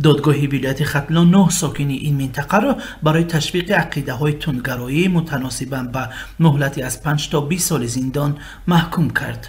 دادگاه ولایت ختلان 9 ساکن این منطقه را برای تشویق عقیده های تندگرایی متناسباً با مهلتی از 5 تا 20 سال زندان محکوم کرد.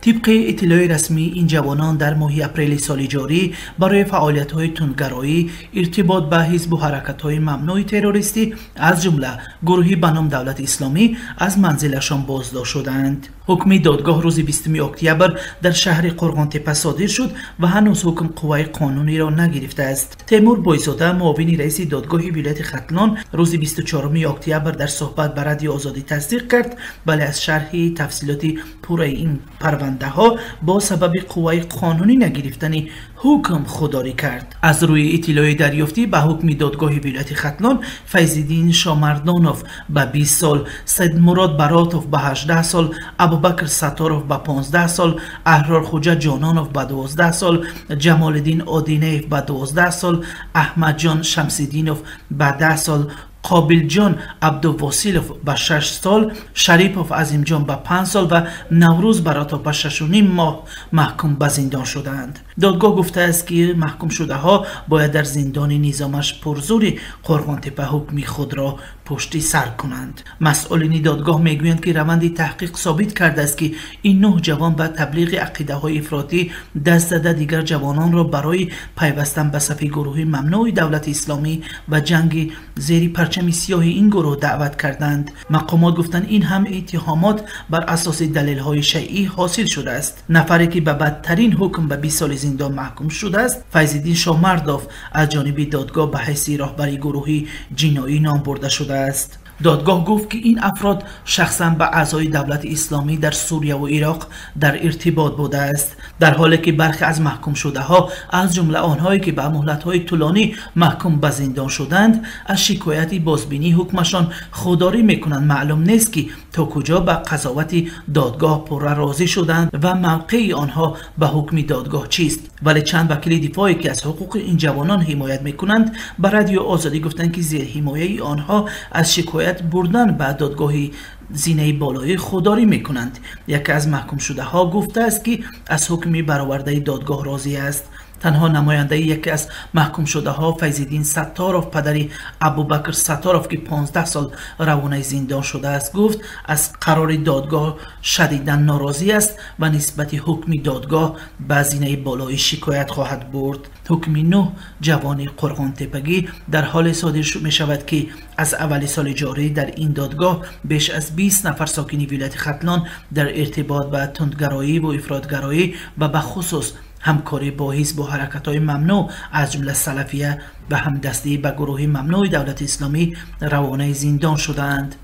طبق اطلاع رسمی این جوانان در ماه اپریل سال جاری برای فعالیت‌های تندگرایی ارتباط به حزب و حرکت‌های ممنوع تروریستی از جمله گروهی به نام دولت اسلامی از منزلشان بازداشت شدند. حکم دادگاه روز 20 اکتبر در شهر قرغانتپه صادر شد و هنوز حکم قوه قانونی را نگرفته است. تیمور بایزاده معاون رئیس دادگاه ولایت ختلان روز 24 اکتبر در صحبت به رادیو آزادی تصدیق کرد بله از شرح تفصیلات پوره این پرونده ها با سبب قوه قانونی نگرفتن حکم خودداری کرد. از روی اطلاع دریافتی به حکم دادگاه ولایت ختلان فیض‌الدین شامردانوف به 20 سال، سید مراد براتوف به 18 سال، ابوبکر ستاروف به 15 سال، احرار خوجه جانانوف به 12 سال، جمال الدین آدینیف به 12 سال، احمد جان شمس‌الدینوف به 10 سال، قابل جان عبدالواسیلوف به 6 سال، شریپوف عظیم جان به 5 سال و نوروز براتوف به 6.5 ماه محکوم به زندان شدند. دادگاه گفته است که محکوم شده ها باید در زندان نظامش پرزوری قرغانتپه حکم خود را پشت سر کنند. مسئولین دادگاه میگویند که روند تحقیق ثابت کرده است که این 9 جوان به تبلیغ عقیده های افراطی دست داده دیگر جوانان را برای پیوستن به صف گروه ممنوع دولت اسلامی و جنگ زیر پرچم سیاه این گروه دعوت کردند. مقامات گفتند این هم اتهامات بر اساس دلیل های شیعی حاصل شده است. نفری که به بدترین حکم به 20 سال زندان محکوم شده است فیض‌الدین شامردوف از جانب دادگاه به حیث راهبری گروهی جنایی نام برده شده است. دادگاه گفت که این افراد شخصا با اعضای دولت اسلامی در سوریه و عراق در ارتباط بوده است، در حالی که برخی از محکوم شده ها از جمله آنهایی که به مهلت های طولانی محکوم به زندان شدند از شکایت بازبینی حکمشان خودداری میکنند. معلوم نیست که تا کجا به قضاوت دادگاه پره راضی شدند و موقع آنها به حکم دادگاه چیست، ولی چند وکیل دفاعی که از حقوق این جوانان حمایت میکنند به رادیو آزادی گفتند که زیر حمایه آنها از شکایت بردن به دادگاهی زینه بالایی خودداری میکنند. یکی از محکوم شده ها گفته است که از حکم برآورده دادگاه راضی است. تنها نماینده یکی از محکوم شده ها فیض‌الدین ستاروف پدری ابوبکر ستاروف که 15 سال روانه زندان شده است گفت از قرار دادگاه شدیداً ناراضی است و نسبت حکم دادگاه به زینه بالایی شکایت خواهد برد. حکم 9 جوان قرغانتپگی در حال صادر می شود که از اول سال جاری در این دادگاه بیش از 20 نفر ساکن ولایت ختلان در ارتباط با تندگرایی و افراطگرایی و به خصوص همکاری با حزب و حرکت‌های ممنوع از جمله سلفیه و همدستی به گروه ممنوع دولت اسلامی روانه زندان شدند.